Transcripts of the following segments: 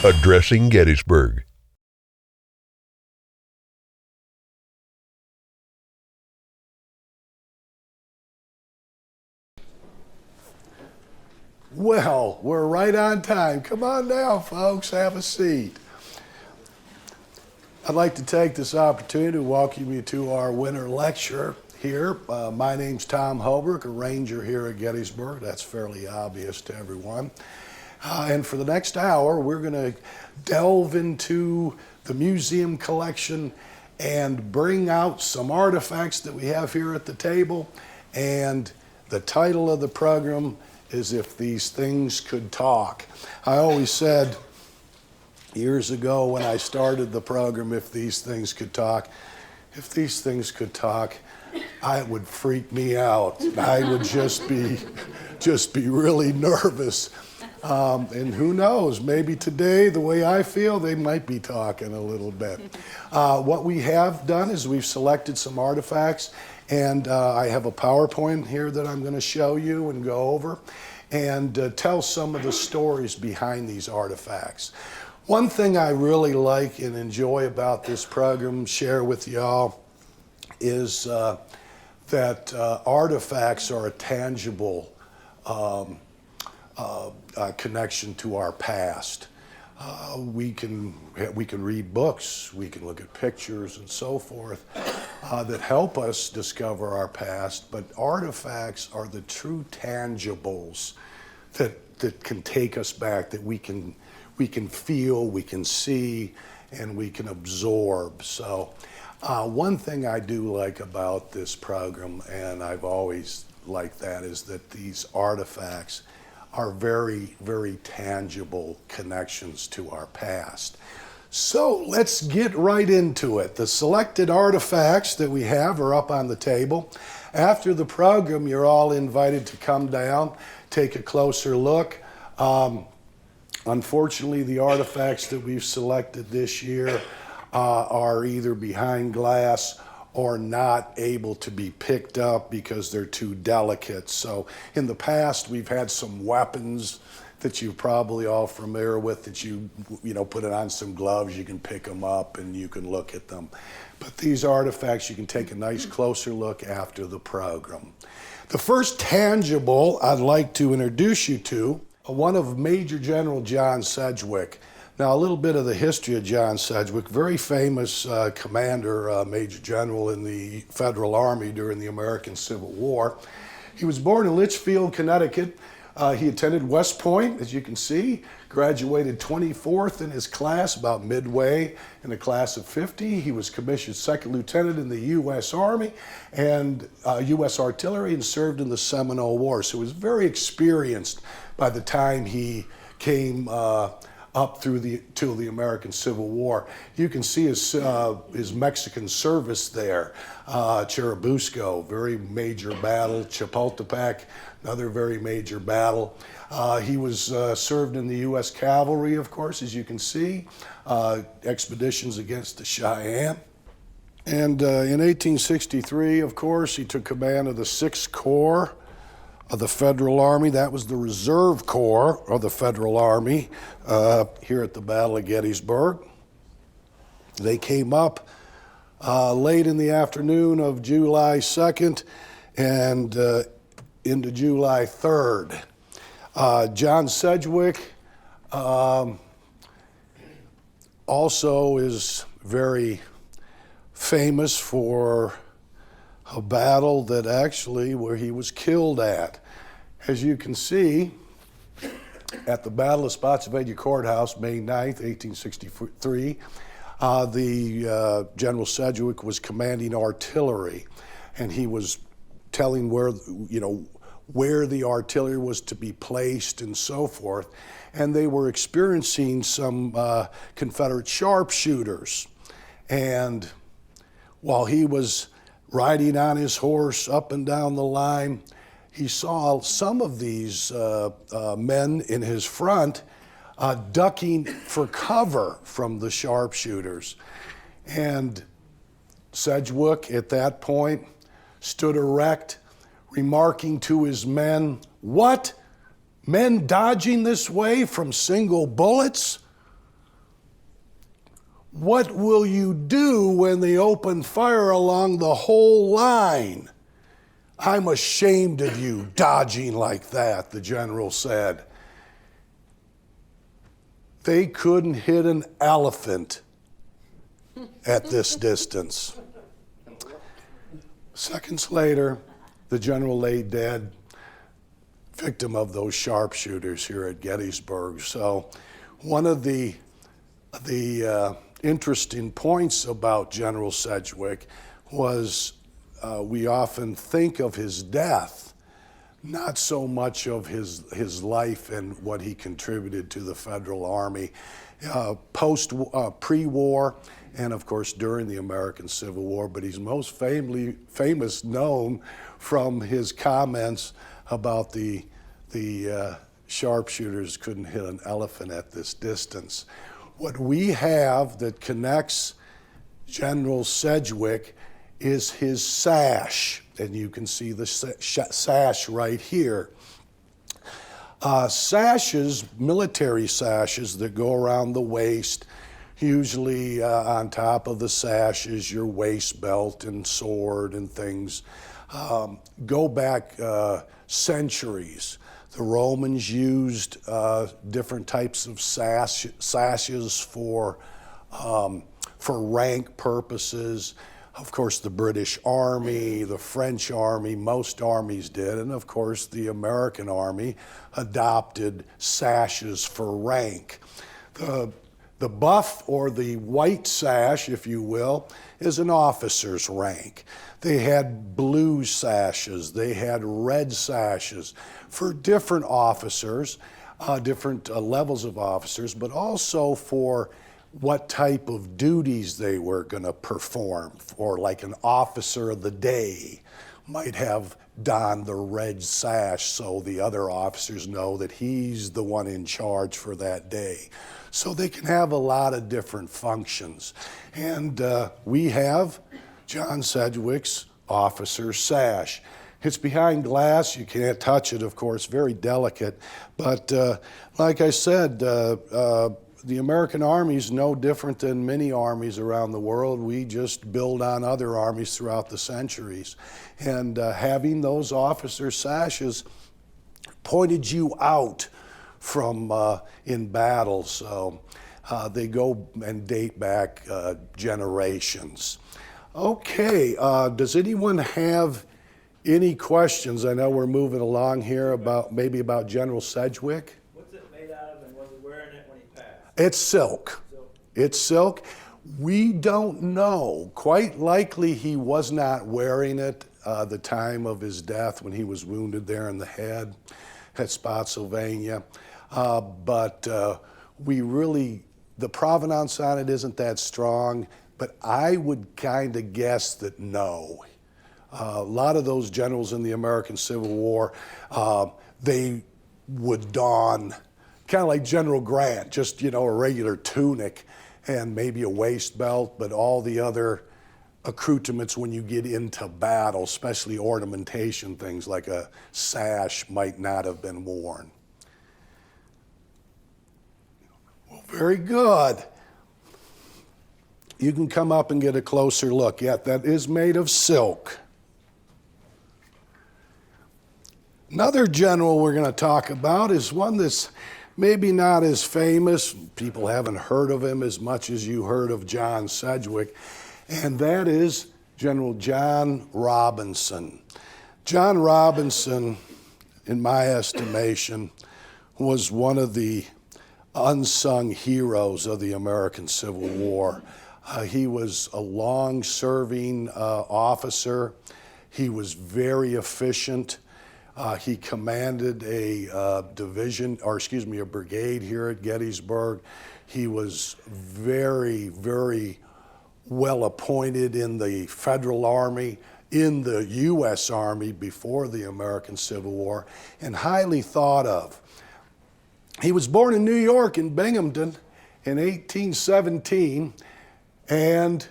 Addressing Gettysburg. Well, we're right on time. Come on down, folks. Have a seat. I'd like to take this opportunity to welcome you to our winter lecture here. My name's Tom Holbrook, a ranger here at Gettysburg. That's fairly obvious to everyone. And for the next hour, we're going to delve into the museum collection and bring out some artifacts that we have here at the table. And the title of the program is If These Things Could Talk. I always said years ago when I started the program, if these things could talk, it would freak me out. I would just be really nervous. And who knows, maybe today, the way I feel, they might be talking a little bit. What we have done is we've selected some artifacts, and I have a PowerPoint here that I'm going to show you and go over and tell some of the stories behind these artifacts. One thing I really like and enjoy about this program, share with y'all, is that artifacts are a tangible connection to our past. We can read books, we can look at pictures and so forth that help us discover our past, but artifacts are the true tangibles that can take us back, that we can feel, we can see, and we can absorb. So one thing I do like about this program, and I've always liked that, is that these artifacts are very, very tangible connections to our past. So let's get right into it. The selected artifacts that we have are up on the table. After the program, you're all invited to come down, take a closer look. Unfortunately, the artifacts that we've selected this year are either behind glass or not able to be picked up because they're too delicate. So in the past, we've had some weapons that you're probably all familiar with, that you put it on some gloves, you can pick them up and you can look at them. But these artifacts, you can take a nice closer look after the program. The first tangible I'd like to introduce you to, one of Major General John Sedgwick. Now, a little bit of the history of John Sedgwick, very famous commander, Major General in the Federal Army during the American Civil War. He was born in Litchfield, Connecticut. He attended West Point, as you can see, graduated 24th in his class, about midway in the class of 50. He was commissioned second lieutenant in the U.S. Army and U.S. Artillery, and served in the Seminole War. So he was very experienced by the time he came up through to the American Civil War. You can see his Mexican service there. Churubusco, very major battle. Chapultepec, another very major battle. He was served in the U.S. Cavalry, of course, as you can see, expeditions against the Cheyenne. And in 1863, of course, he took command of the 6th Corps of the Federal Army. That was the Reserve Corps of the Federal Army here at the Battle of Gettysburg. They came up late in the afternoon of July 2nd and into July 3rd. John Sedgwick also is very famous for a battle that actually where he was killed at. As you can see, at the Battle of Spotsylvania Courthouse, May 9th, 1863, the General Sedgwick was commanding artillery, and he was telling where the artillery was to be placed and so forth. And they were experiencing some Confederate sharpshooters. And while he was riding on his horse up and down the line, he saw some of these men in his front ducking for cover from the sharpshooters. And Sedgwick, at that point, stood erect, remarking to his men, "What? Men dodging this way from single bullets?" What will you do when they open fire along the whole line? I'm ashamed of you dodging like that, the general said. They couldn't hit an elephant at this distance. Seconds later, the general lay dead, victim of those sharpshooters here at Gettysburg. So one of the interesting points about General Sedgwick was we often think of his death, not so much of his life and what he contributed to the Federal Army. Pre-war, and of course during the American Civil War, but he's most famous known from his comments about the sharpshooters couldn't hit an elephant at this distance. What we have that connects General Sedgwick is his sash, and you can see the sash right here. Sashes, military sashes that go around the waist, usually on top of the sash is your waist belt and sword and things, go back centuries. The Romans used different types of sashes for rank purposes. Of course, the British Army, the French Army, most armies did, and of course the American Army adopted sashes for rank. The buff, or the white sash, if you will, is an officer's rank. They had blue sashes, they had red sashes for different officers, different levels of officers, but also for what type of duties they were going to perform. For like an officer of the day might have donned the red sash so the other officers know that he's the one in charge for that day. So they can have a lot of different functions. And we have John Sedgwick's officer sash. It's behind glass, you can't touch it, of course, very delicate. But like I said, the American Army is no different than many armies around the world. We just build on other armies throughout the centuries. And having those officer sashes pointed you out from in battle. So they go and date back generations. Okay, does anyone have any questions? I know we're moving along here about General Sedgwick. What's it made out of, and was he wearing it when he passed? It's silk. It's silk. We don't know. Quite likely he was not wearing it the time of his death when he was wounded there in the head at Spotsylvania. But the provenance on it isn't that strong, but I would kind of guess that no. A lot of those generals in the American Civil War, they would don, kind of like General Grant, just, a regular tunic and maybe a waist belt, but all the other accoutrements when you get into battle, especially ornamentation, things like a sash might not have been worn. Well, very good. You can come up and get a closer look. Yeah, that is made of silk. Another general we're going to talk about is one that's maybe not as famous. People haven't heard of him as much as you heard of John Sedgwick, and that is General John Robinson. John Robinson, in my estimation, was one of the unsung heroes of the American Civil War. He was a long-serving officer. He was very efficient. He commanded a brigade here at Gettysburg. He was very, very well appointed in the Federal Army, in the U.S. Army before the American Civil War, and highly thought of. He was born in New York in Binghamton in 1817 and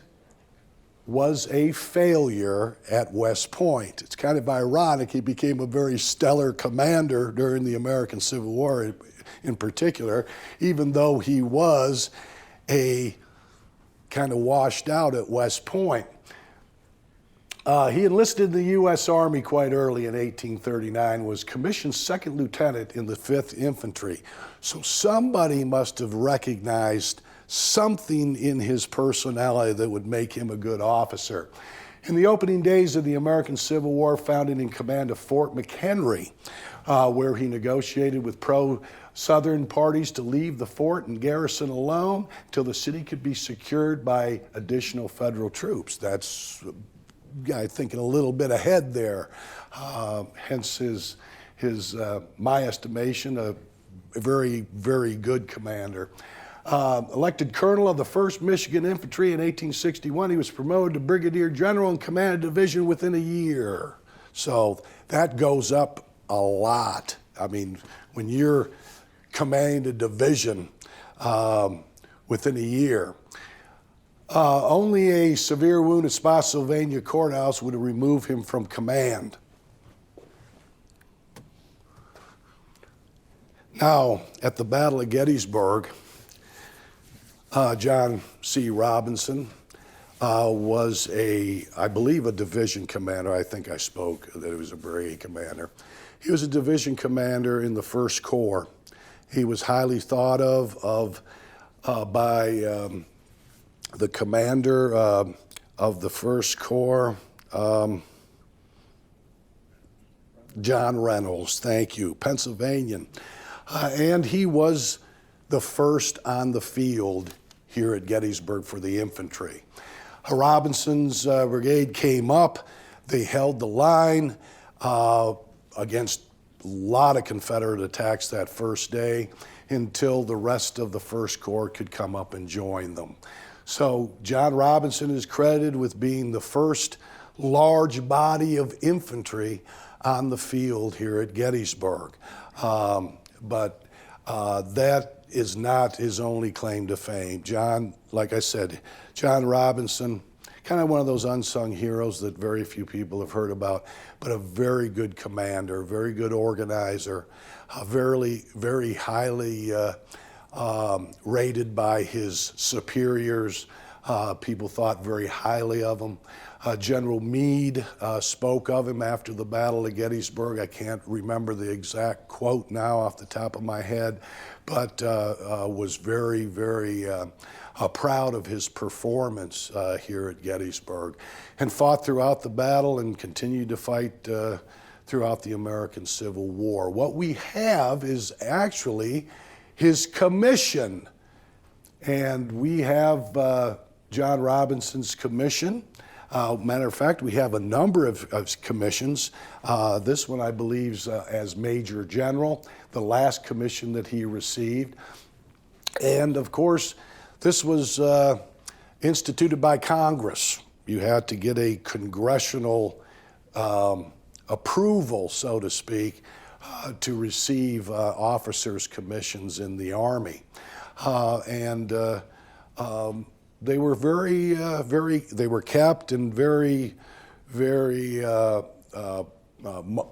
was a failure at West Point. It's kind of ironic. He became a very stellar commander during the American Civil War in particular, even though he was a kind of washed out at West Point. He enlisted in the U.S. Army quite early in 1839, was commissioned second lieutenant in the 5th Infantry. So somebody must have recognized something in his personality that would make him a good officer. In the opening days of the American Civil War, found him in command of Fort McHenry, where he negotiated with pro-Southern parties to leave the fort and garrison alone till the city could be secured by additional federal troops. That's, I think, a little bit ahead there. Hence my estimation, a very, very good commander. Elected colonel of the 1st Michigan Infantry in 1861, he was promoted to brigadier general and commanded a division within a year. So that goes up a lot. I mean, when you're commanding a division within a year, only a severe wound at Spotsylvania Courthouse would remove him from command. Now, at the Battle of Gettysburg, John C. Robinson was I believe, a division commander. I think I spoke that he was a brigade commander. He was a division commander in the 1st Corps. He was highly thought of by the commander of the 1st Corps, John Reynolds, thank you, Pennsylvanian. And he was the first on the field here at Gettysburg for the infantry. Robinson's brigade came up. They held the line against a lot of Confederate attacks that first day until the rest of the 1st Corps could come up and join them. So John Robinson is credited with being the first large body of infantry on the field here at Gettysburg. But that is not his only claim to fame. Like I said, John Robinson, kind of one of those unsung heroes that very few people have heard about, but a very good commander, very good organizer, very, very highly rated by his superiors. People thought very highly of him. General Meade spoke of him after the Battle of Gettysburg. I can't remember the exact quote now off the top of my head, but was very, very proud of his performance here at Gettysburg, and fought throughout the battle and continued to fight throughout the American Civil War. What we have is actually his commission, and we have John Robinson's commission. Matter of fact, we have a number of commissions. This one, I believe, as Major General, the last commission that he received. And of course, this was instituted by Congress. You had to get a congressional approval, so to speak, to receive officers' commissions in the Army. They were they were kept and very, very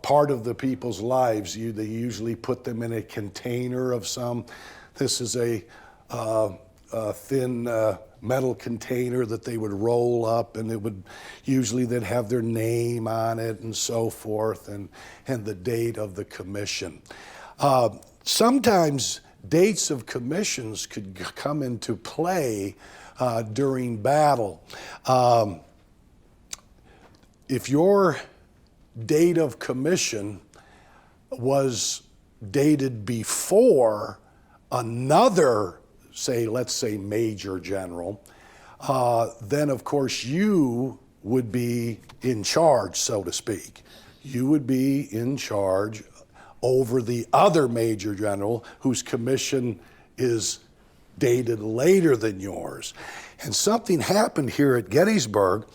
part of the people's lives. They usually put them in a container of some. This is a thin metal container that they would roll up, and they'd have their name on it and so forth, and the date of the commission. Sometimes dates of commissions could come into play during battle. If your date of commission was dated before another, let's say major general, then of course you would be in charge, so to speak. You would be in charge over the other major general whose commission is dated later than yours. And something happened here at Gettysburg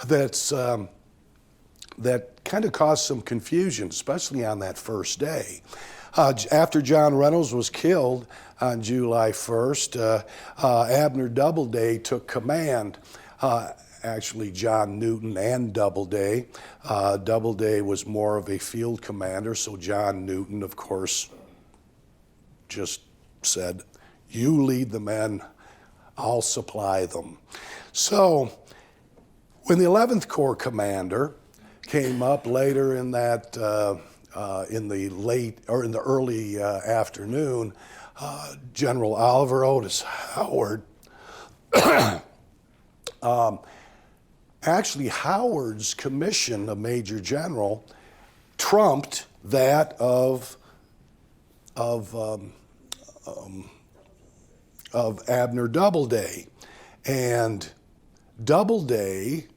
that kind of caused some confusion, especially on that first day. After John Reynolds was killed on July 1st, Abner Doubleday took command. Actually, John Newton and Doubleday. Doubleday was more of a field commander, so John Newton, of course, just said, "You lead the men. I'll supply them. So when the 11th Corps commander came up later in that, in the early afternoon, General Oliver Otis Howard, actually Howard's commission of Major General trumped that of Abner Doubleday. And Doubleday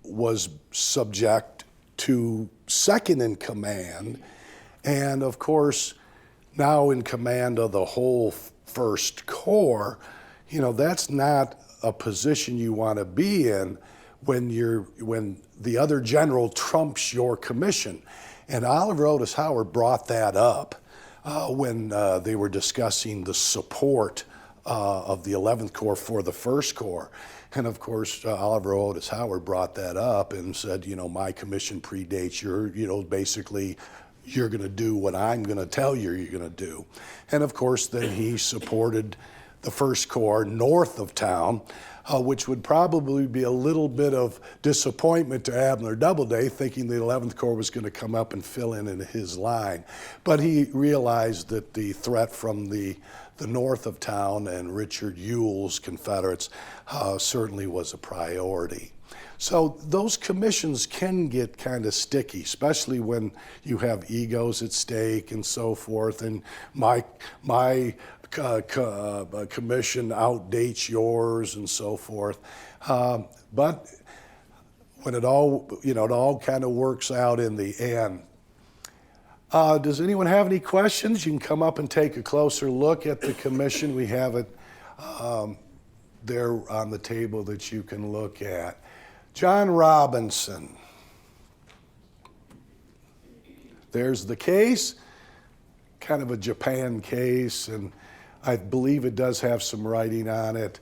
was subject to second in command, and of course, now in command of the whole First Corps. You know, that's not a position you want to be in when the other general trumps your commission. And Oliver Otis Howard brought that up when they were discussing the support of the 11th Corps for the First Corps. And of course, Oliver Otis Howard brought that up and said, you know, my commission predates your, you know, basically you're going to do what I'm going to tell you you're going to do. And of course, then he supported the First Corps north of town, which would probably be a little bit of disappointment to Abner Doubleday, thinking the 11th Corps was going to come up and fill in his line. But he realized that the threat from the north of town and Richard Ewell's Confederates certainly was a priority. So those commissions can get kind of sticky, especially when you have egos at stake and so forth, and my commission outdates yours and so forth. But when it all, you know, it all kind of works out in the end. Does anyone have any questions? You can come up and take a closer look at the commission. We have it there on the table that you can look at. John Robinson. There's the case, kind of a Japan case, and I believe it does have some writing on it.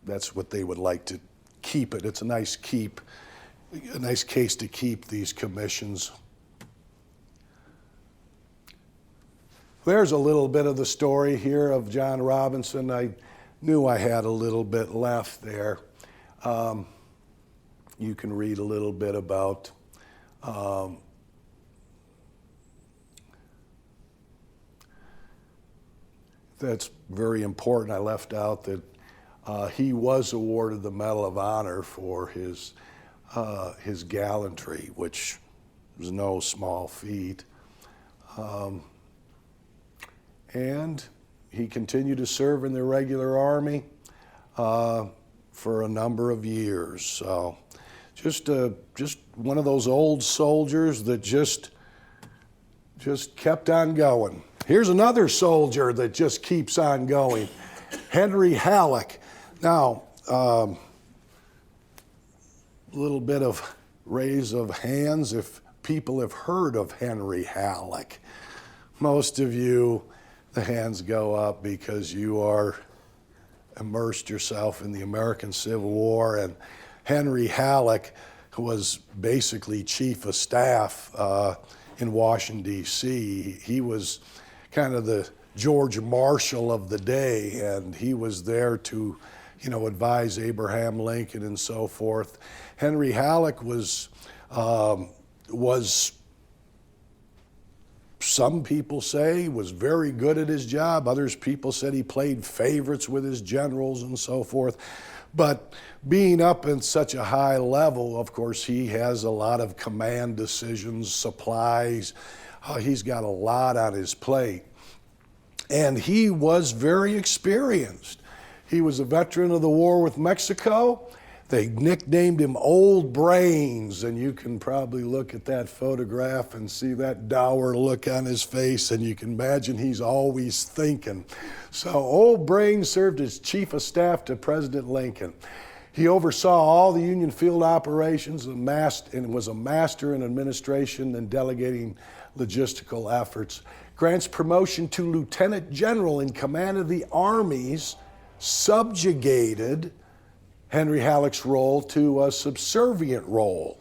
That's what they would like to keep it. It's a nice case to keep these commissions. There's a little bit of the story here of John Robinson. I knew I had a little bit left there. You can read a little bit about that's very important. I left out that he was awarded the Medal of Honor for his gallantry, which was no small feat. And he continued to serve in the regular army for a number of years. So just one of those old soldiers that just kept on going. Here's another soldier that just keeps on going, Henry Halleck. Now, a little bit of raise of hands if people have heard of Henry Halleck. Most of you, the hands go up because you are immersed yourself in the American Civil War, and Henry Halleck was basically chief of staff in Washington, D.C. He was kind of the George Marshall of the day, and he was there to, you know, advise Abraham Lincoln and so forth. Henry Halleck was some people say was very good at his job. Others people said he played favorites with his generals and so forth. But being up at such a high level, of course, he has a lot of command decisions, supplies. He's got a lot on his plate. And he was very experienced. He was a veteran of the war with Mexico. They nicknamed him Old Brains, and you can probably look at that photograph and see that dour look on his face, and you can imagine he's always thinking. So Old Brains served as chief of staff to President Lincoln. He oversaw all the Union field operations and was a master in administration and delegating logistical efforts. Grant's promotion to lieutenant general in command of the armies subjugated Henry Halleck's role to a subservient role.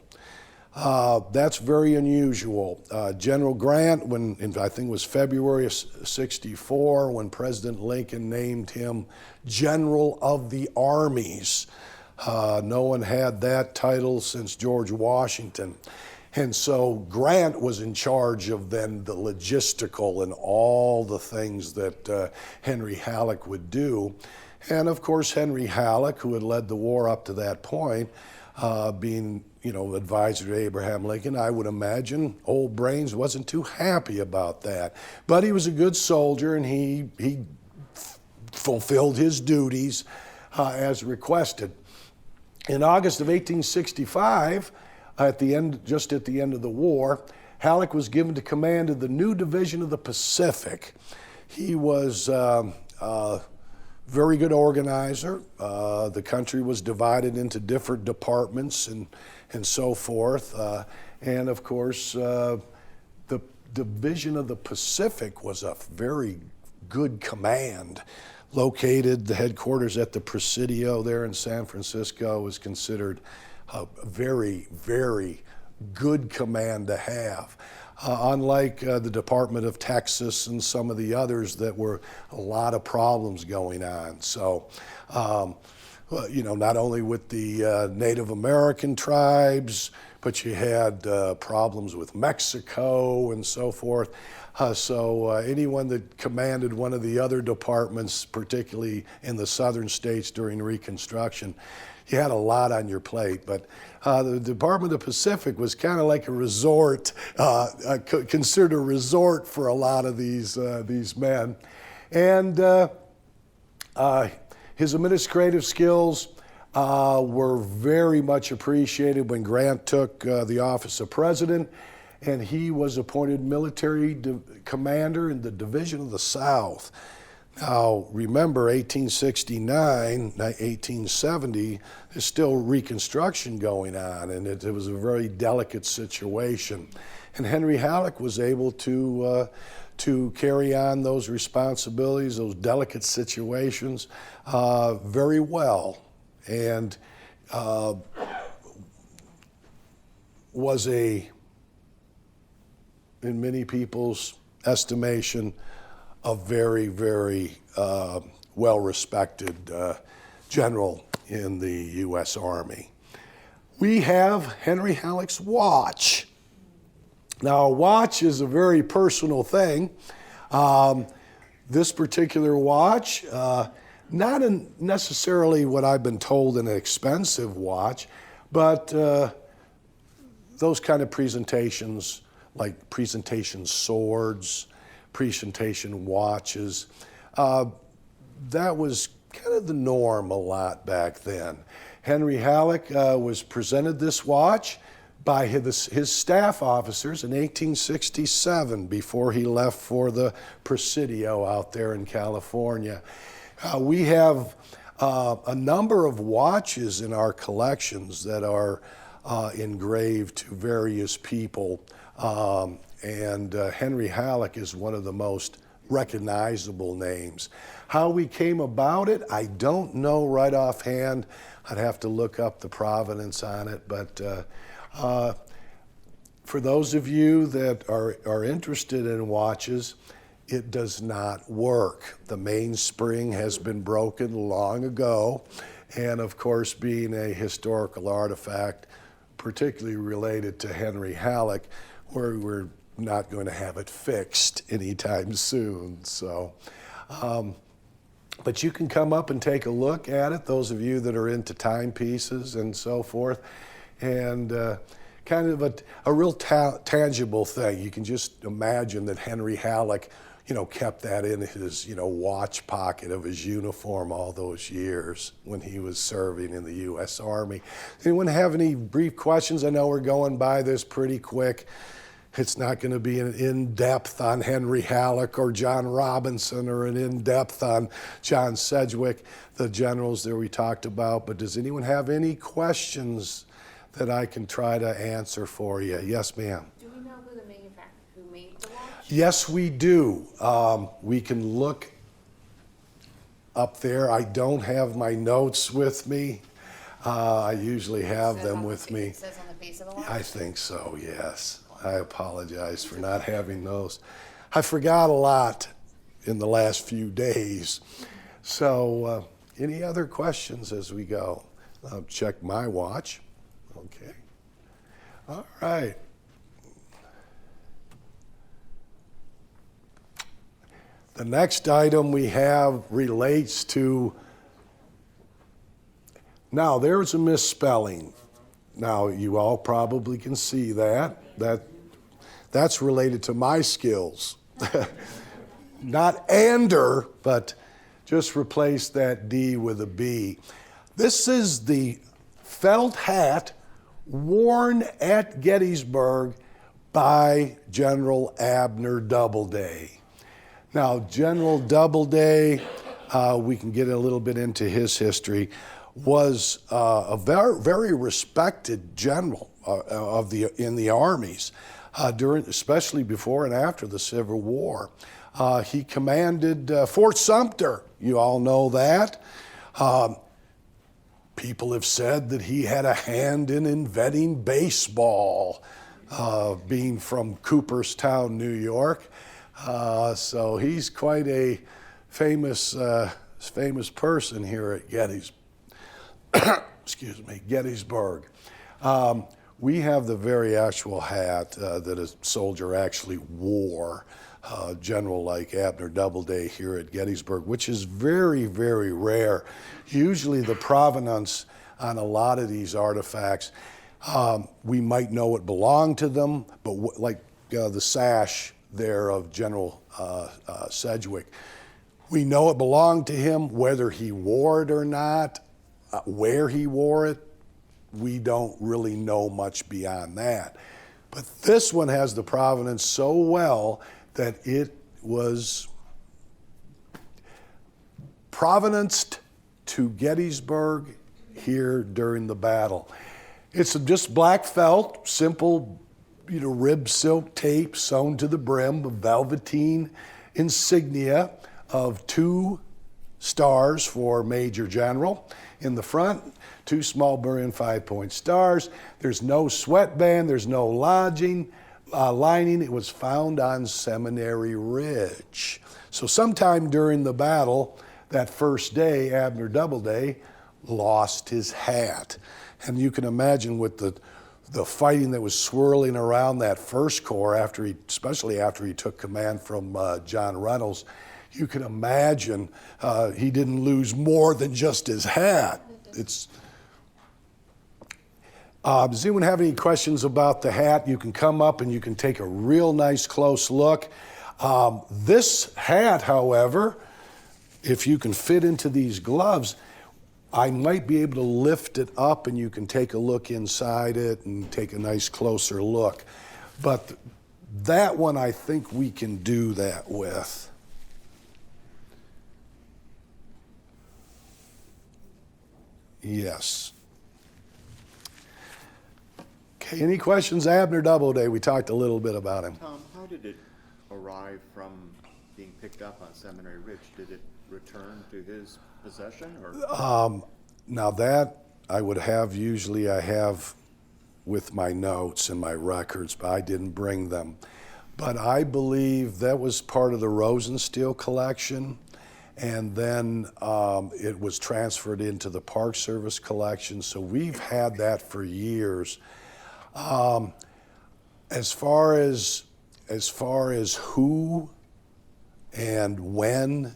That's very unusual. General Grant, I think it was February of '64, when President Lincoln named him General of the Armies. No one had that title since George Washington. And so Grant was in charge of then the logistical and all the things that Henry Halleck would do. And of course, Henry Halleck, who had led the war up to that point, being advisor to Abraham Lincoln, I would imagine Old Brains wasn't too happy about that. But he was a good soldier, and he fulfilled his duties as requested. In August of 1865, just at the end of the war, Halleck was given to command of the new division of the Pacific. He was a very good organizer. The country was divided into different departments and so forth. And of course, the division of the Pacific was a very good command. Located, the headquarters at the Presidio there in San Francisco was considered a very, very good command to have. Unlike the Department of Texas and some of the others that were a lot of problems going on. So, not only with the Native American tribes, but you had problems with Mexico and so forth. So anyone that commanded one of the other departments, particularly in the southern states during Reconstruction, you had a lot on your plate. But the Department of the Pacific was kind of like a resort, considered a resort for a lot of these men. And his administrative skills were very much appreciated when Grant took the office of president, and he was appointed military commander in the Division of the South. Now, remember, 1869, 1870, there's still Reconstruction going on, and it was a very delicate situation. And Henry Halleck was able to carry on those responsibilities, those delicate situations, very well, and was in many people's estimation, a very, very well-respected general in the U.S. Army. We have Henry Halleck's watch. Now, a watch is a very personal thing. This particular watch, not necessarily what I've been told an expensive watch, but those kind of presentations, like presentation swords, presentation watches, that was kind of the norm a lot back then. Henry Halleck was presented this watch by his staff officers in 1867 before he left for the Presidio out there in California. We have a number of watches in our collections that are engraved to various people, and Henry Halleck is one of the most recognizable names. How we came about it, I don't know right offhand. I'd have to look up the provenance on it, but for those of you that are interested in watches, it does not work. The mainspring has been broken long ago, and of course, being a historical artifact, particularly related to Henry Halleck, we're not going to have it fixed anytime soon. So, but you can come up and take a look at it, those of you that are into timepieces and so forth, and kind of a real tangible thing. You can just imagine that Henry Halleck, kept that in his, watch pocket of his uniform all those years when he was serving in the U.S. Army. Anyone have any brief questions? I know we're going by this pretty quick. It's not going to be an in-depth on Henry Halleck or John Robinson or an in-depth on John Sedgwick, the generals that we talked about. But does anyone have any questions that I can try to answer for you? Yes, ma'am. Do we know who the manufacturer, who made the watch? Yes, we do. We can look up there. I don't have my notes with me. I usually have them with me. It says on the face of the watch? I think so, yes. I apologize for not having those. I forgot a lot in the last few days. So any other questions as we go? I'll check my watch. Okay. All right. The next item we have relates to, now there's a misspelling. Now you all probably can see that. That's related to my skills. Not ander, but just replace that D with a B. This is the felt hat worn at Gettysburg by General Abner Doubleday. Now, General Doubleday, we can get a little bit into his history, was a very, very respected general in the armies, especially before and after the Civil War. He commanded Fort Sumter. You all know that. People have said that he had a hand in inventing baseball, being from Cooperstown, New York. So he's quite a famous person here at Gettysburg. We have the very actual hat that a soldier actually wore, general like Abner Doubleday here at Gettysburg, which is very, very rare. Usually the provenance on a lot of these artifacts, we might know it belonged to them, but like the sash there of General Sedgwick, we know it belonged to him. Whether he wore it or not, where he wore it, we don't really know much beyond that. But this one has the provenance so well that it was provenanced to Gettysburg here during the battle. It's just black felt, simple, rib silk tape sewn to the brim, a velveteen insignia of 2 stars for Major General. In the front, 2 small Burling 5-point stars. There's no sweatband, there's no lining. It was found on Seminary Ridge. So sometime during the battle, that first day, Abner Doubleday lost his hat. And you can imagine with the fighting that was swirling around that first corps, especially after he took command from John Reynolds, you can imagine he didn't lose more than just his hat. Does anyone have any questions about the hat? You can come up and you can take a real nice close look. This hat, however, if you can fit into these gloves, I might be able to lift it up and you can take a look inside it and take a nice closer look. But that one, I think we can do that with. Yes. Okay, any questions? Abner Doubleday, we talked a little bit about him. Tom, how did it arrive from being picked up on Seminary Ridge? Did it return to his possession? Or? Now that I have with my notes and my records, but I didn't bring them. But I believe that was part of the Rosensteel collection. And then it was transferred into the Park Service collection. So we've had that for years. As far as who and when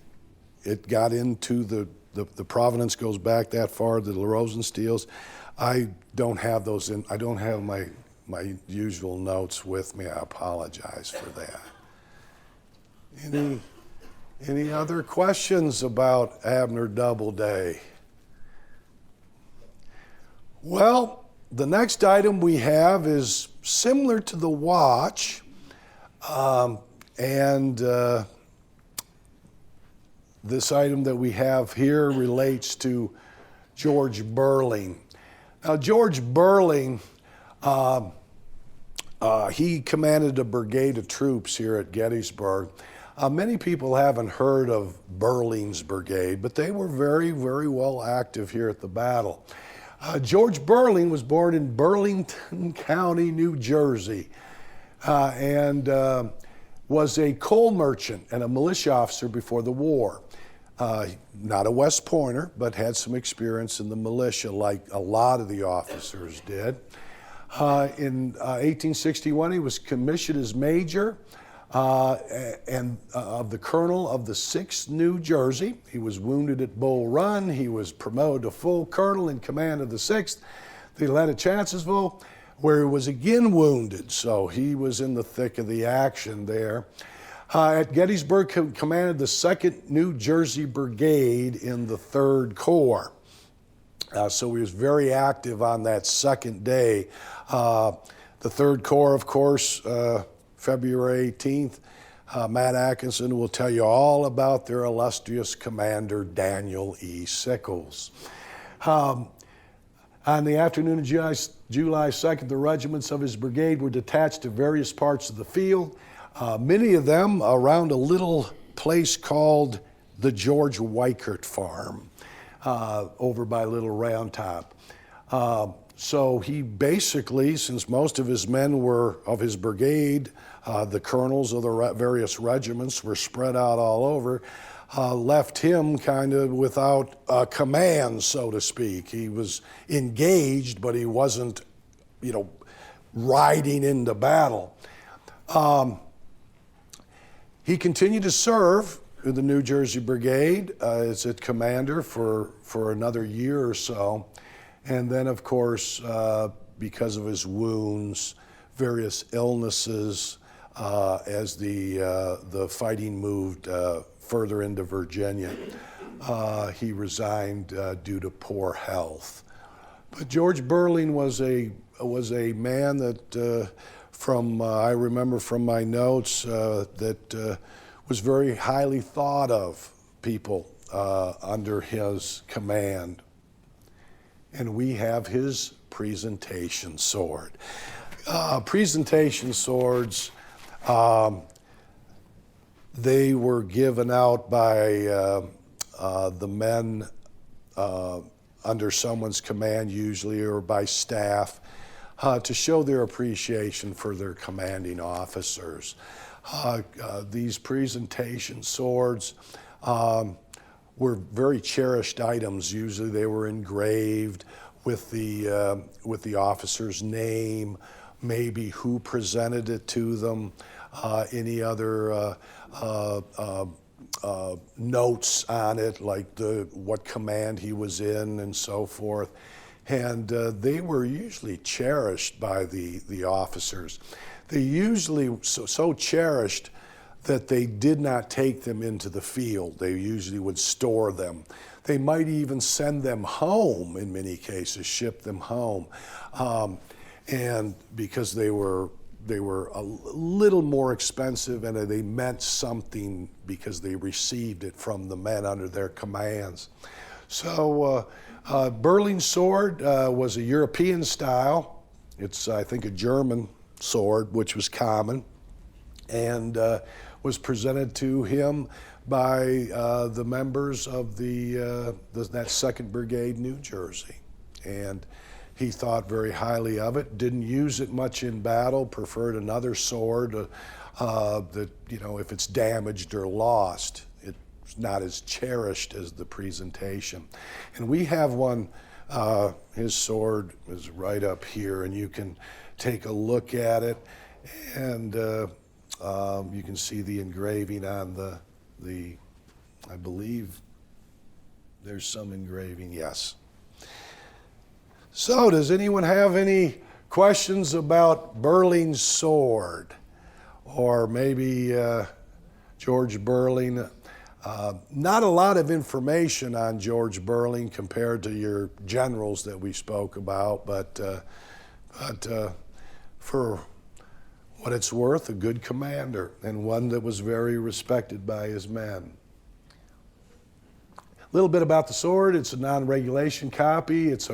it got into the provenance goes back that far to the Rosensteels, I don't have those I don't have my usual notes with me. I apologize for that. Any other questions about Abner Doubleday? Well, the next item we have is similar to the watch, this item that we have here relates to George Burling. Now, George Burling, he commanded a brigade of troops here at Gettysburg. Many people haven't heard of Burling's brigade, but they were very, very well active here at the battle. George Burling was born in Burlington County, New Jersey, and was a coal merchant and a militia officer before the war. Not a West Pointer, but had some experience in the militia like a lot of the officers did. In 1861, he was commissioned as major and of the colonel of the 6th New Jersey. He was wounded at Bull Run. He was promoted to full colonel in command of the 6th. They led at Chancellorsville, where he was again wounded, so he was in the thick of the action there. At Gettysburg, commanded the 2nd New Jersey Brigade in the 3rd Corps. So he was very active on that second day. The 3rd Corps, of course, February 18th, Matt Atkinson will tell you all about their illustrious commander, Daniel E. Sickles. On the afternoon of July 2nd, the regiments of his brigade were detached to various parts of the field, many of them around a little place called the George Weichert Farm over by Little Round Top. So he basically, since most of his men were of his brigade, the colonels of the various regiments were spread out all over, left him kind of without a command, so to speak. He was engaged, but he wasn't, riding into battle. He continued to serve in the New Jersey Brigade as its commander for another year or so. And then, of course, because of his wounds, various illnesses, as the fighting moved further into Virginia, he resigned due to poor health. But George Burling was a man that, I remember from my notes, that was very highly thought of people under his command. And we have his presentation sword. Presentation swords, they were given out by the men under someone's command usually, or by staff, to show their appreciation for their commanding officers. These presentation swords were very cherished items. Usually they were engraved with the officer's name, maybe who presented it to them, any other notes on it, like what command he was in and so forth. And they were usually cherished by the officers. They usually so cherished that they did not take them into the field. They usually would store them. They might even send them home in many cases, ship them home. And because they were a little more expensive, and they meant something because they received it from the men under their commands. So Burling's sword was a European style. It's, I think, a German sword, which was common, and was presented to him by the members of that 2nd Brigade, New Jersey. And he thought very highly of it, didn't use it much in battle, preferred another sword that, if it's damaged or lost, it's not as cherished as the presentation. And we have one, his sword is right up here, and you can take a look at it, and you can see the engraving on the I believe there's some engraving, yes. So does anyone have any questions about Burling's sword? Or maybe George Burling? Not a lot of information on George Burling compared to your generals that we spoke about, but for what it's worth, a good commander, and one that was very respected by his men. A little bit about the sword. It's a non-regulation copy. It's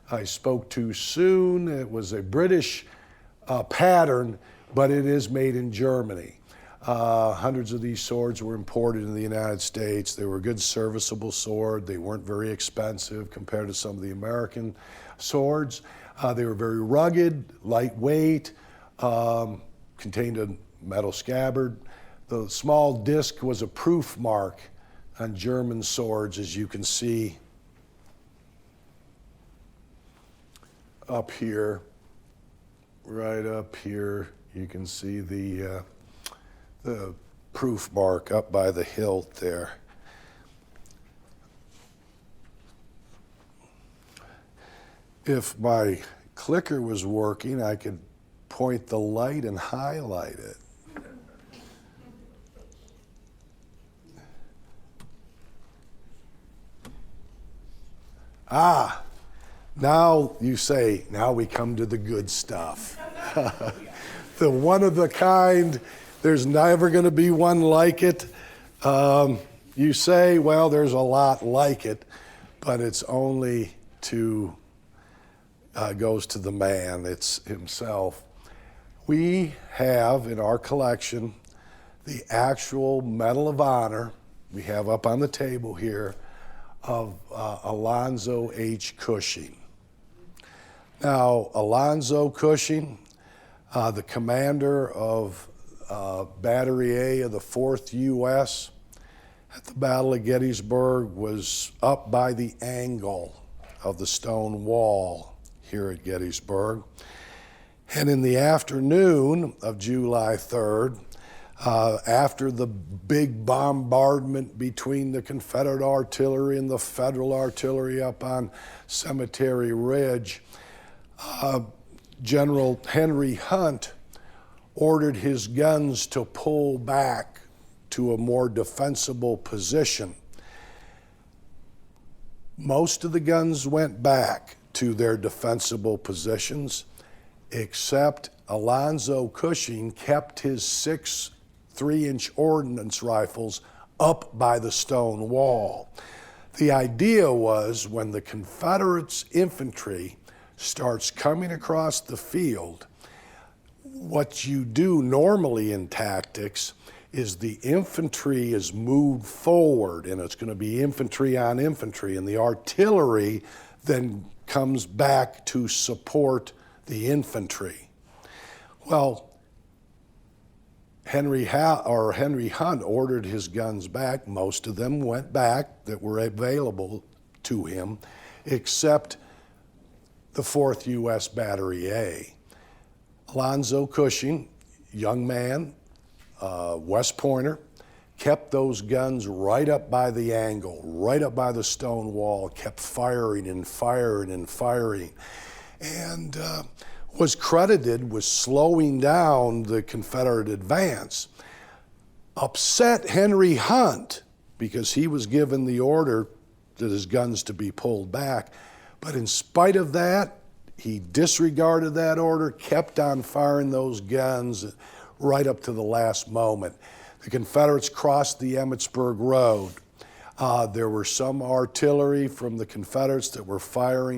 I spoke too soon. It was a British pattern, but it is made in Germany. Hundreds of these swords were imported in the United States. They were a good serviceable sword. They weren't very expensive compared to some of the American swords. They were very rugged, lightweight, contained a metal scabbard. The small disc was a proof mark on German swords, as you can see up here, right up here. You can see the proof mark up by the hilt there. If my clicker was working, I could point the light and highlight it. Ah, now you say, now we come to the good stuff. The one of the kind, there's never going to be one like it. You say, well, there's a lot like it, but it's only goes to the man, it's himself. We have in our collection the actual Medal of Honor we have up on the table here of Alonzo H. Cushing. Now, Alonzo Cushing, the commander of Battery A of the 4th U.S. at the Battle of Gettysburg, was up by the angle of the stone wall here at Gettysburg. And in the afternoon of July 3rd, after the big bombardment between the Confederate artillery and the Federal artillery up on Cemetery Ridge, General Henry Hunt ordered his guns to pull back to a more defensible position. Most of the guns went back to their defensible positions, except Alonzo Cushing kept his 6 3-inch ordnance rifles up by the stone wall. The idea was when the Confederates infantry starts coming across the field, what you do normally in tactics is the infantry is moved forward, and it's going to be infantry on infantry, and the artillery then comes back to support the infantry. Well, Henry Hunt ordered his guns back. Most of them went back that were available to him, except the 4th U.S. Battery A. Alonzo Cushing, young man, West Pointer, kept those guns right up by the angle, right up by the stone wall, kept firing and firing and firing, and was credited with slowing down the Confederate advance. Upset Henry Hunt, because he was given the order that his guns to be pulled back, but in spite of that, he disregarded that order, kept on firing those guns right up to the last moment. The Confederates crossed the Emmitsburg Road. There were some artillery from the Confederates that were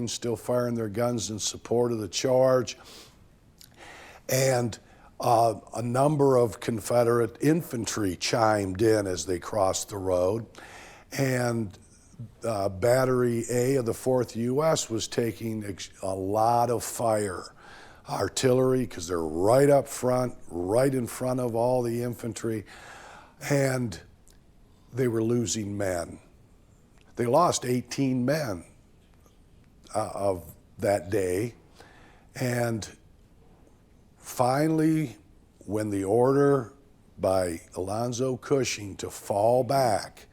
still firing their guns in support of the charge. And a number of Confederate infantry chimed in as they crossed the road. And Battery A of the 4th U.S. was taking a lot of fire. Artillery, because they're right up front, right in front of all the infantry, and they were losing men. They lost 18 men of that day, and finally, when the order by Alonzo Cushing to fall back,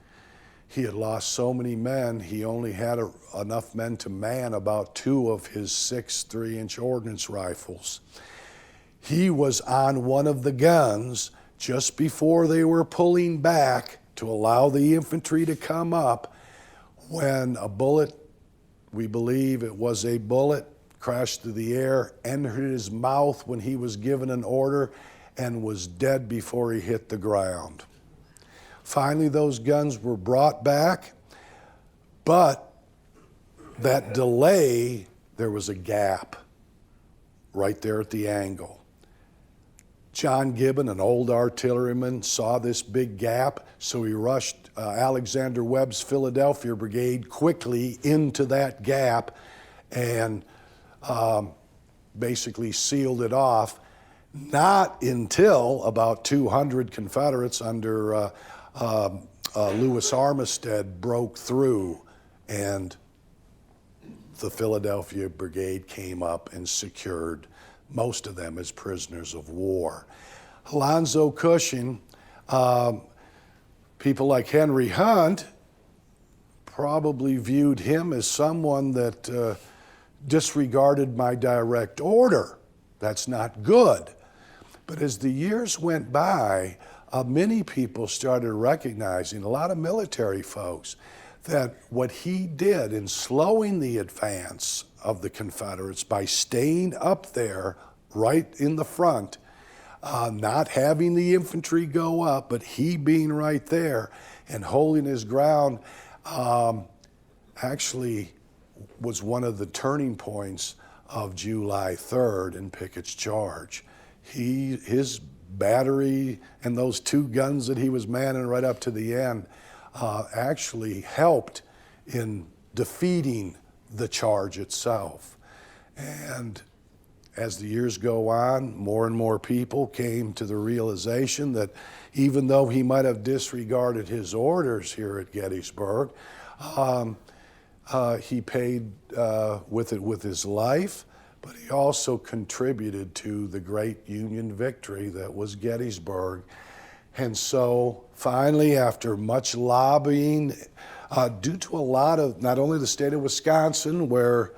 he had lost so many men, he only had enough men to man about 2 of his 6 3-inch ordnance rifles. He was on one of the guns just before they were pulling back to allow the infantry to come up, when a bullet, we believe it was a bullet, crashed through the air, entered his mouth when he was given an order, and was dead before he hit the ground. Finally, those guns were brought back, but that delay, there was a gap right there at the angle. John Gibbon, an old artilleryman, saw this big gap, so he rushed Alexander Webb's Philadelphia Brigade quickly into that gap and basically sealed it off. Not until about 200 Confederates under Lewis Armistead broke through, and the Philadelphia Brigade came up and secured most of them as prisoners of war. Alonzo Cushing, people like Henry Hunt probably viewed him as someone that disregarded my direct order. That's not good. But as the years went by, many people started recognizing, a lot of military folks, that what he did in slowing the advance of the Confederates by staying up there right in the front, not having the infantry go up, but he being right there and holding his ground, actually was one of the turning points of July 3rd in Pickett's charge. His battery and those 2 guns that he was manning right up to the end actually helped in defeating the charge itself. And as the years go on, more and more people came to the realization that even though he might have disregarded his orders here at Gettysburg, he paid with his life, but he also contributed to the great Union victory that was Gettysburg. And so finally, after much lobbying, due to a lot of, not only the state of Wisconsin, where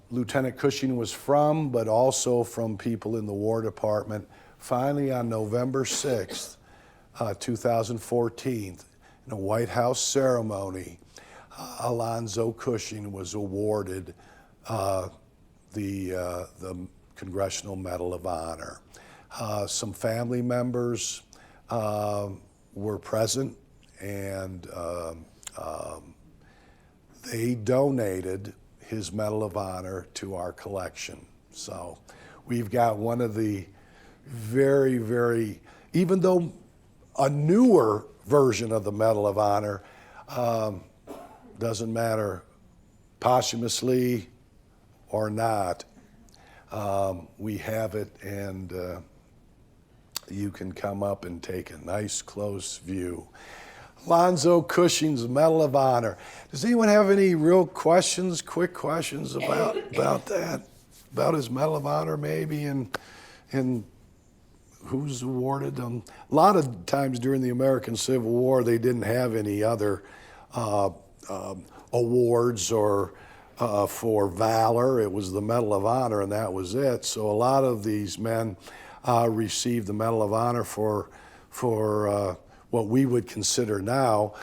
Lieutenant Cushing was from, but also from people in the War Department, finally on November 6th, 2014, in a White House ceremony, Alonzo Cushing was awarded the Congressional Medal of Honor. Some family members were present, and they donated his Medal of Honor to our collection. So we've got one of the very, very, even though a newer version of the Medal of Honor, doesn't matter posthumously or not, we have it, and you can come up and take a nice close view. Alonzo Cushing's Medal of Honor. Does anyone have any real questions, quick questions about that? About his Medal of Honor maybe, and who's awarded them? A lot of times during the American Civil War, they didn't have any other awards or for valor. It was the Medal of Honor, and that was it. So a lot of these men received the Medal of Honor for what we would consider now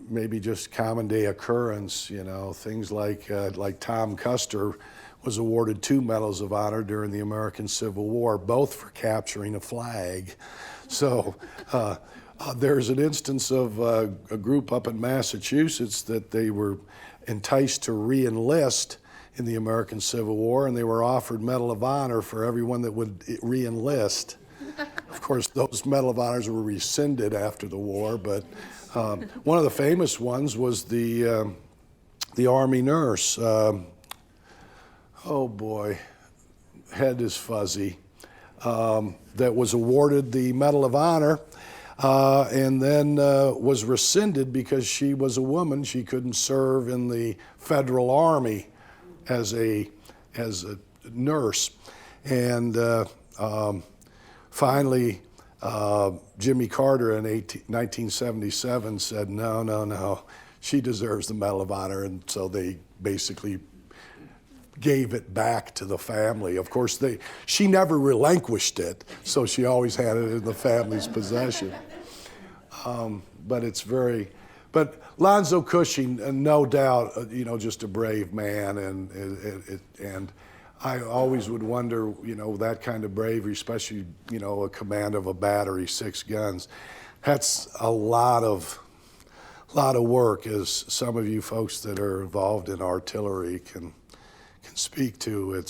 maybe just common day occurrence. You know, things like Tom Custer was awarded 2 Medals of Honor during the American Civil War, both for capturing a flag. So there's an instance of a group up in Massachusetts that they were enticed to re-enlist in the American Civil War, and they were offered Medal of Honor for everyone that would re-enlist. Of course, those Medal of Honors were rescinded after the war, but one of the famous ones was the Army nurse. Oh boy, head is fuzzy. That was awarded the Medal of Honor, and then was rescinded because she was a woman. She couldn't serve in the Federal Army as a nurse. And finally, Jimmy Carter in 1977 said, no, she deserves the Medal of Honor. And so they basically gave it back to the family. Of course, she never relinquished it, so she always had it in the family's possession. But Alonzo Cushing, no doubt, just a brave man, and I always would wonder, that kind of bravery, especially, a command of a battery, 6 guns. That's a lot of work, as some of you folks that are involved in artillery can speak to.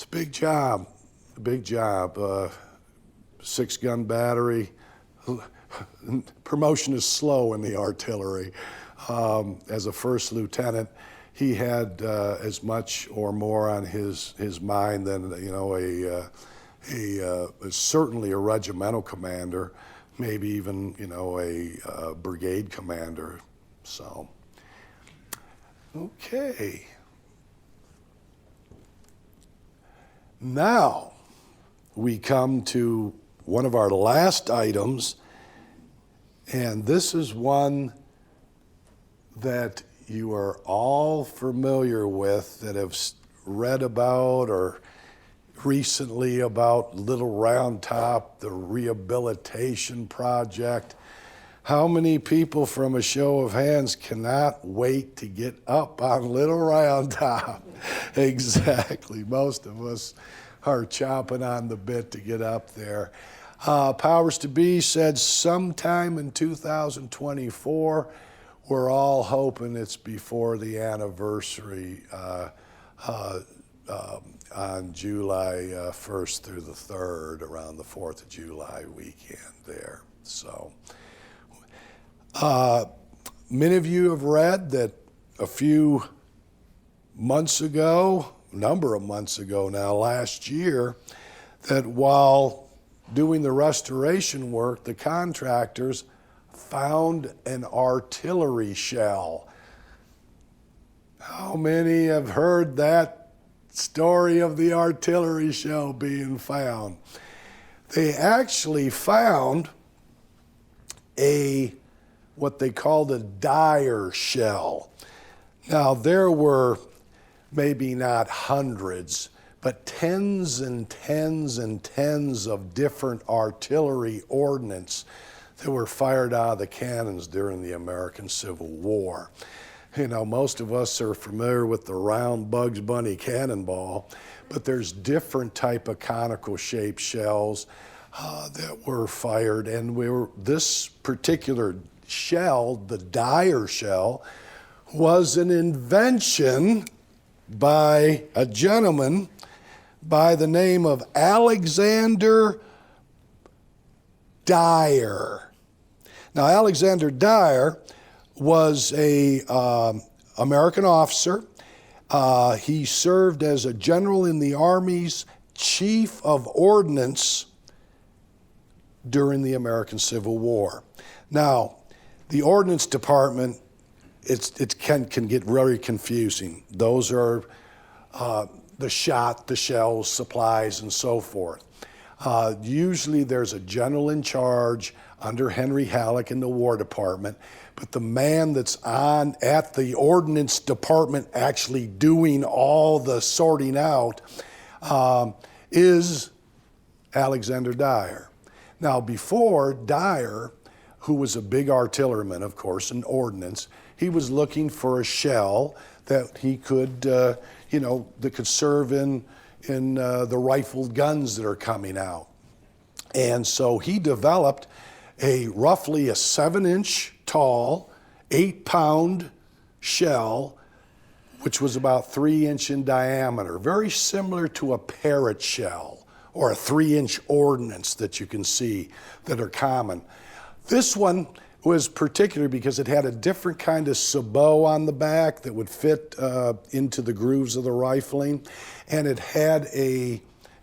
It's a big job, big job. 6-gun battery. Promotion is slow in the artillery. As a first lieutenant, he had as much or more on his mind than certainly a regimental commander, maybe even a brigade commander. So, okay. Now we come to one of our last items, and this is one that you are all familiar with, that have read about or recently about Little Round Top, the rehabilitation project. How many people, from a show of hands, cannot wait to get up on Little Round Top? Exactly. Most of us are chomping on the bit to get up there. Powers to be said sometime in 2024. We're all hoping it's before the anniversary on July 1st through the 3rd, around the 4th of July weekend there. So, many of you have read that a few months ago, a number of months ago now, last year, that while doing the restoration work, the contractors found an artillery shell. How many have heard that story of the artillery shell being found? They actually found what they called a Dyer shell. Now, there were maybe not hundreds, but tens and tens and tens of different artillery ordnance that were fired out of the cannons during the American Civil War. Most of us are familiar with the round Bugs Bunny cannonball, but there's different type of conical shaped shells that were fired, and this particular shell, the Dyer shell, was an invention by a gentleman by the name of Alexander Dyer. Now, Alexander Dyer was a American officer. He served as a general in the Army's Chief of Ordnance during the American Civil War. Now, the Ordnance Department, it can get very confusing. Those are the shot, the shells, supplies, and so forth. Usually there's a general in charge under Henry Halleck in the War Department, but the man that's at the Ordnance Department actually doing all the sorting out is Alexander Dyer. Now, before Dyer, who was a big artilleryman, of course, in ordnance, he was looking for a shell that he could, that could serve in the rifled guns that are coming out. And so he developed roughly a 7-inch tall, 8-pound shell, which was about 3 inch in diameter, very similar to a parrot shell or a 3-inch ordnance that you can see that are common. This one was particular because it had a different kind of sabot on the back that would fit into the grooves of the rifling. And it had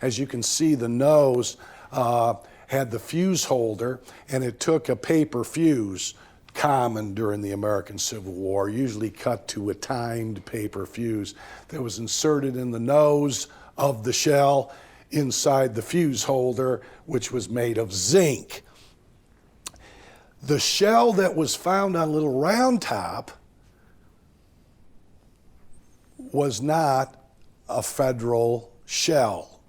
as you can see, the nose had the fuse holder, and it took a paper fuse, common during the American Civil War, usually cut to a timed paper fuse that was inserted in the nose of the shell inside the fuse holder, which was made of zinc. The shell that was found on Little Round Top was not a Federal shell.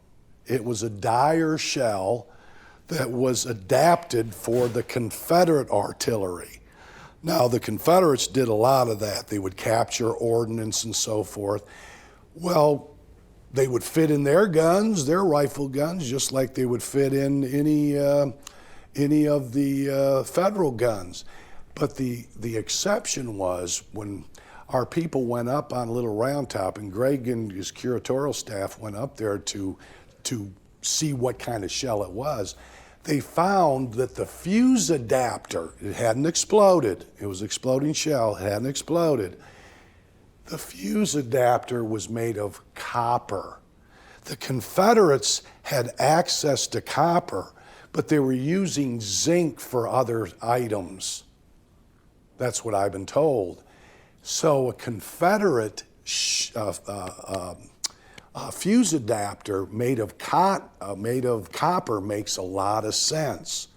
It was a Dyer shell that was adapted for the Confederate artillery. Now, the Confederates did a lot of that. They would capture ordnance and so forth. Well, they would fit in their guns, their rifle guns, just like they would fit in any of the Federal guns. But the exception was when our people went up on Little Round Top, and Greg and his curatorial staff went up there to see what kind of shell it was. They found that the fuse adapter, it hadn't exploded. It was an exploding shell, it hadn't exploded. The fuse adapter was made of copper. The Confederates had access to copper, but they were using zinc for other items. That's what I've been told. So a Confederate fuse adapter made of copper makes a lot of sense.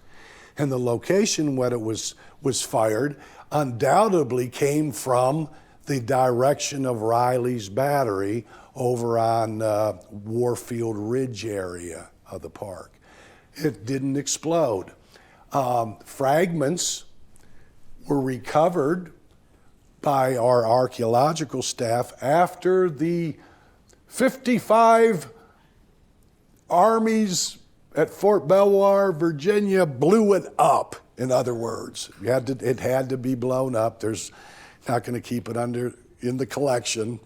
And the location when it was fired undoubtedly came from the direction of Riley's battery over on Warfield Ridge area of the park. It didn't explode. Fragments were recovered by our archaeological staff after the 55 armies at Fort Belvoir, Virginia, blew it up. In other words, it had to be blown up. There's not going to keep it in the collection,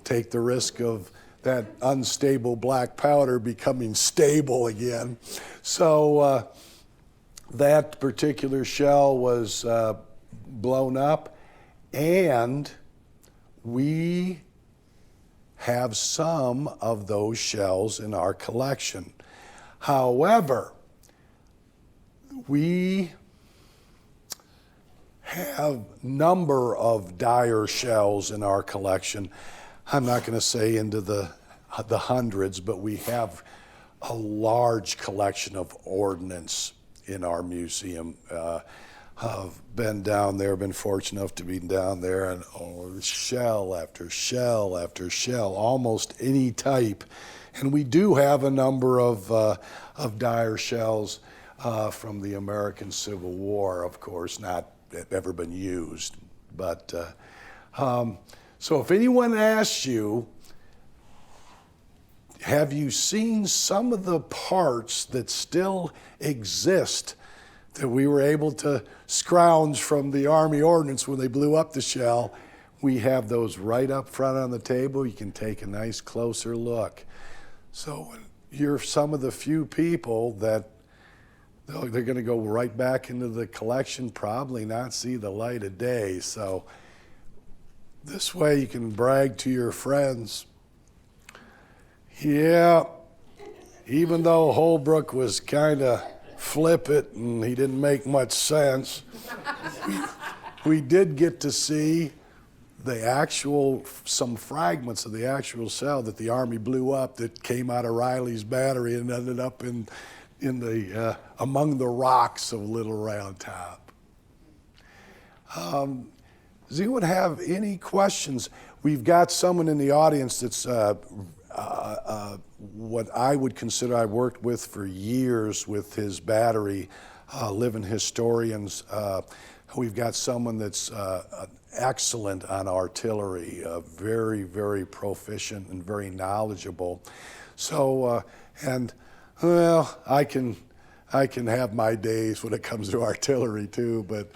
take the risk of that unstable black powder becoming stable again. So that particular shell was blown up, and we have some of those shells in our collection. However, we have number of Dyer shells in our collection. I'm not going to say into the hundreds, but we have a large collection of ordnance in our museum. I've been down there, been fortunate enough to be down there, and shell after shell after shell, almost any type. And we do have a number of Dyer shells from the American Civil War, of course, not ever been used. But so if anyone asks you, have you seen some of the parts that still exist that we were able to scrounge from the Army Ordnance when they blew up the shell? We have those right up front on the table. You can take a nice closer look. So you're some of the few people that they're going to go right back into the collection, probably not see the light of day. So this way you can brag to your friends. Yeah, even though Holbrook was kind of flippant and he didn't make much sense, we did get to see some fragments of the actual shell that the Army blew up that came out of Riley's battery and ended up among the rocks of Little Round Top. Does anyone have any questions? We've got someone in the audience that's what I would consider, I've worked with for years with his battery, living historians. We've got someone that's excellent on artillery, very, very proficient and very knowledgeable. So, well, I can have my days when it comes to artillery too, but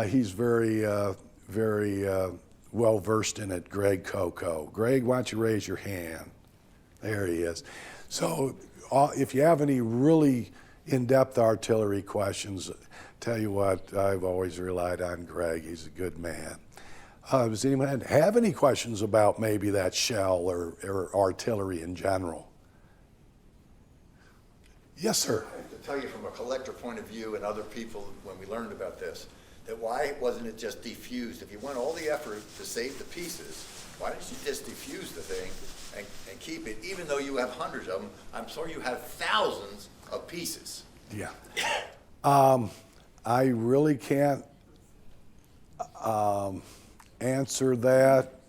he's very, very well versed in it, Greg Coco. Greg, why don't you raise your hand? There he is. So if you have any really in-depth artillery questions, tell you what, I've always relied on Greg. He's a good man. Does anyone have any questions about maybe that shell or artillery in general? Yes, sir. I have to tell you from a collector point of view and other people when we learned about this, that why wasn't it just defused? If you went all the effort to save the pieces, why didn't you just defuse the thing and keep it, even though you have hundreds of them? I'm sorry you have thousands of pieces. Yeah. I really can't answer that.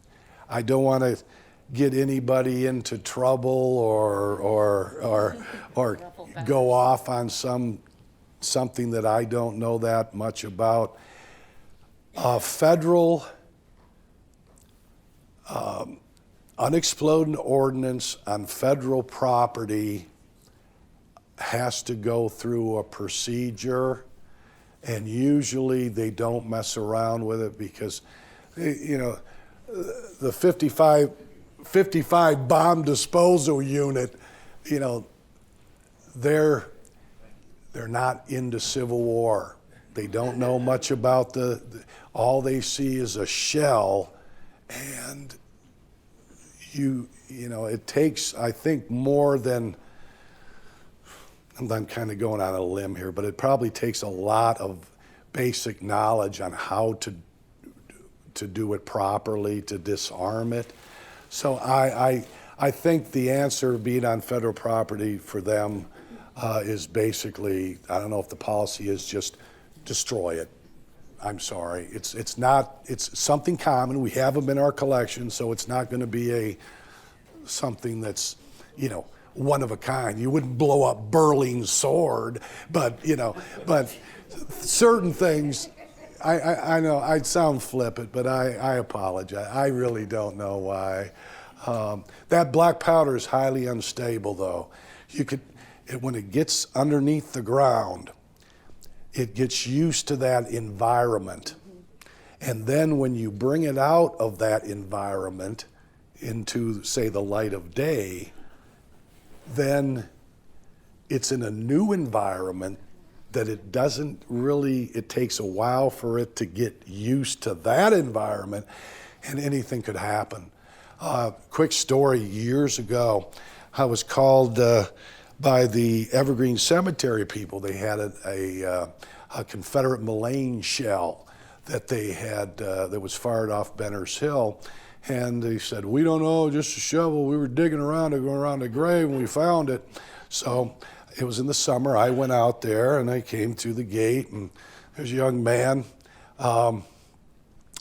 I don't want to get anybody into trouble or go off on something that I don't know that much about. Federal unexploded ordnance on federal property has to go through a procedure, and usually they don't mess around with it because, the 55 bomb disposal unit, you know, they're not into Civil War. They don't know much about all they see is a shell, and you know, it takes, I think, more than, I'm kind of going on a limb here, but it probably takes a lot of basic knowledge on how to do it properly, to disarm it. So I think the answer, being on federal property for them, is basically, I don't know if the policy is just destroy it. I'm sorry. It's not, it's something common. We have them in our collection, so it's not going to be something that's, you know, one of a kind. You wouldn't blow up Burling's sword, but, you know, but certain things, I know I'd sound flippant, but I apologize. I really don't know why. That black powder is highly unstable, though. When it gets underneath the ground, it gets used to that environment. And then when you bring it out of that environment into, say, the light of day, then it's in a new environment that it doesn't really, it takes a while for it to get used to that environment, and anything could happen. Quick story, years ago, I was called by the Evergreen Cemetery people. They had a Confederate Mullane shell that they had that was fired off Benner's Hill. And they said, we don't know, just a shovel. We were digging around it, going around the grave, and we found it. So it was in the summer. I went out there, and I came through the gate, and there's a young man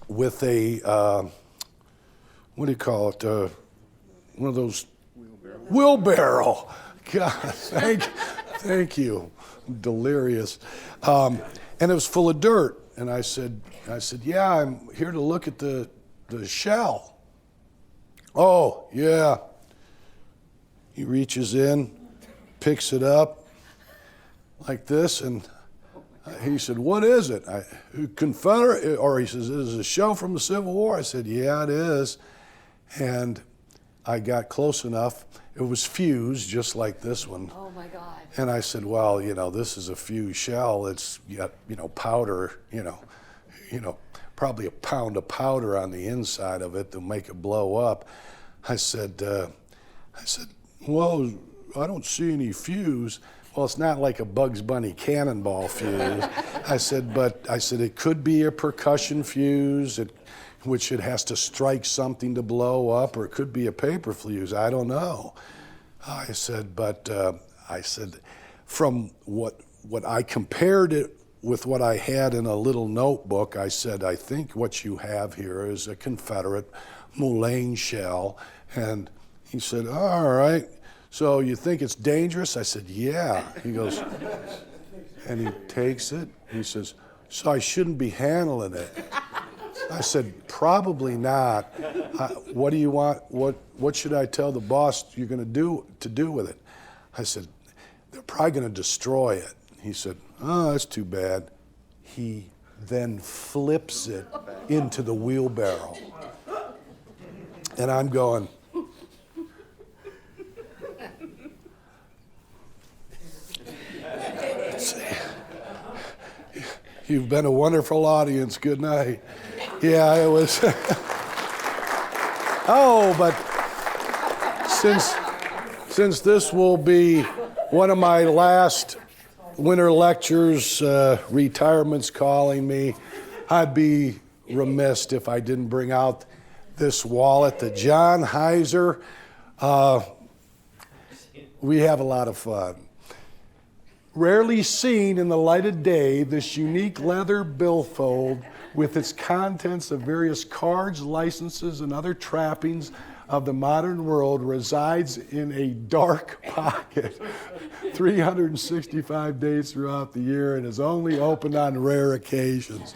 with a, what do you call it, one of those wheelbarrow. God, thank you. I'm delirious. And it was full of dirt. And I said, yeah, I'm here to look at the shell. Oh, yeah. He reaches in, picks it up like this, and he said, what is it? Confederate, or he says, is it a shell from the Civil War? I said, yeah, it is. And I got close enough. It was fused, just like this one. Oh my God. And I said, well, you know, this is a fused shell. It's got, you know, powder, you know, probably a pound of powder on the inside of it to make it blow up. I said, well, I don't see any fuse. Well, it's not like a Bugs Bunny cannonball fuse. I said, it could be a percussion fuse, which it has to strike something to blow up, or it could be a paper fuse. I don't know. I said, from what I compared it with what I had in a little notebook, I said, I think what you have here is a Confederate Mullane shell. And he said, all right, so you think it's dangerous? I said, yeah. He goes, and he takes it. He says, so I shouldn't be handling it. I said, probably not. What do you want? What should I tell the boss you're going to do with it? I said, they're probably going to destroy it. He said, oh, that's too bad. He then flips it into the wheelbarrow. And I'm going, you've been a wonderful audience. Good night. Yeah, it was. Oh, but since this will be one of my last winter lectures, retirement's calling me, I'd be remiss if I didn't bring out this wallet, the John Heiser. We have a lot of fun. Rarely seen in the light of day, this unique leather billfold with its contents of various cards, licenses, and other trappings of the modern world resides in a dark pocket 365 days throughout the year and is only opened on rare occasions.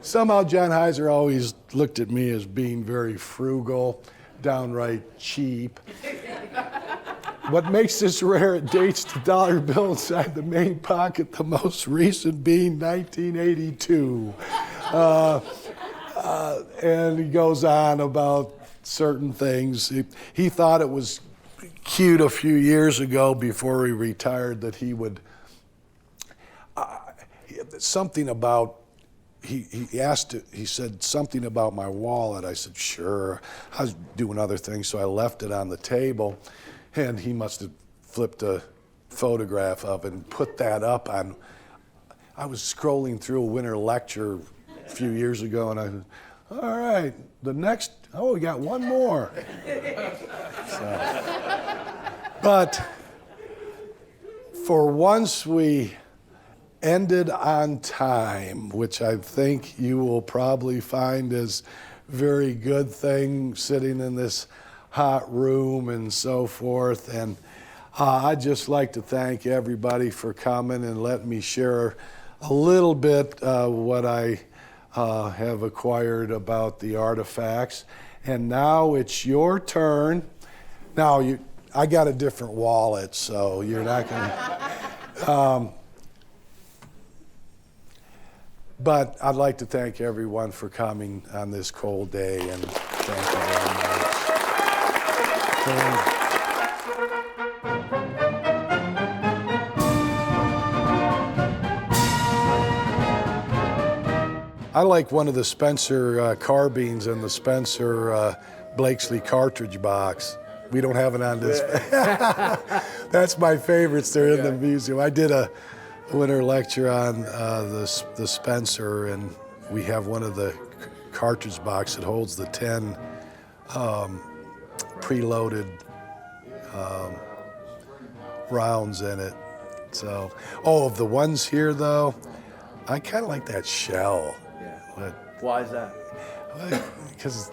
Somehow John Heiser always looked at me as being very frugal, downright cheap. What makes this rare, it dates the dollar bill inside the main pocket, the most recent being 1982. And he goes on about certain things. He thought it was cute a few years ago before he retired that he would, something about, he asked, he said something about my wallet. I said, sure. I was doing other things, so I left it on the table, and he must have flipped a photograph of it and put that up on. I was scrolling through a winter lecture a few years ago, and I said, all right, the next, oh, we got one more. But for once we ended on time, which I think you will probably find is a very good thing, sitting in this hot room and so forth. And I'd just like to thank everybody for coming and letting me share a little bit what I have acquired about the artifacts. And now it's your turn. Now, I got a different wallet, so you're not going to. But I'd like to thank everyone for coming on this cold day, and thank you very much. I like one of the Spencer carbines in the Spencer Blakesley cartridge box. We don't have it on display. That's my favorites. They're in the museum. I did a winter lecture on the Spencer, and we have one of the cartridge box that holds the 10 preloaded rounds in it. So, of the ones here though, I kind of like that shell. Yeah. Why is that? Because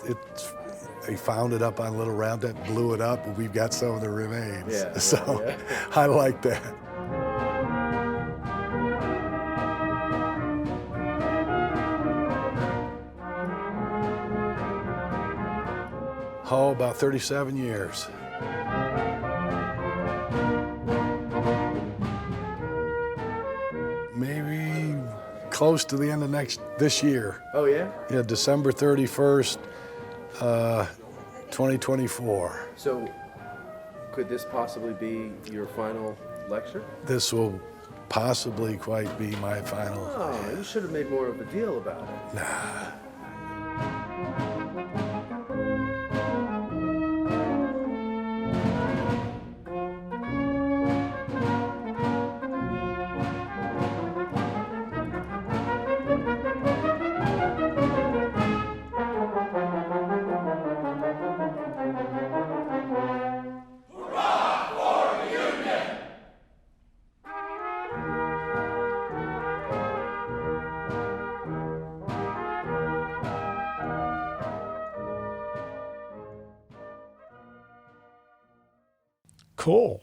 they found it up on Little Round Top, blew it up, and we've got some of the remains. Yeah, So yeah. I like that. Oh, about 37 years. Maybe close to the end of this year. Oh, yeah? Yeah, December 31st, 2024. So, could this possibly be your final lecture? This will possibly quite be my final. Oh, you should have made more of a deal about it. Nah. Cool.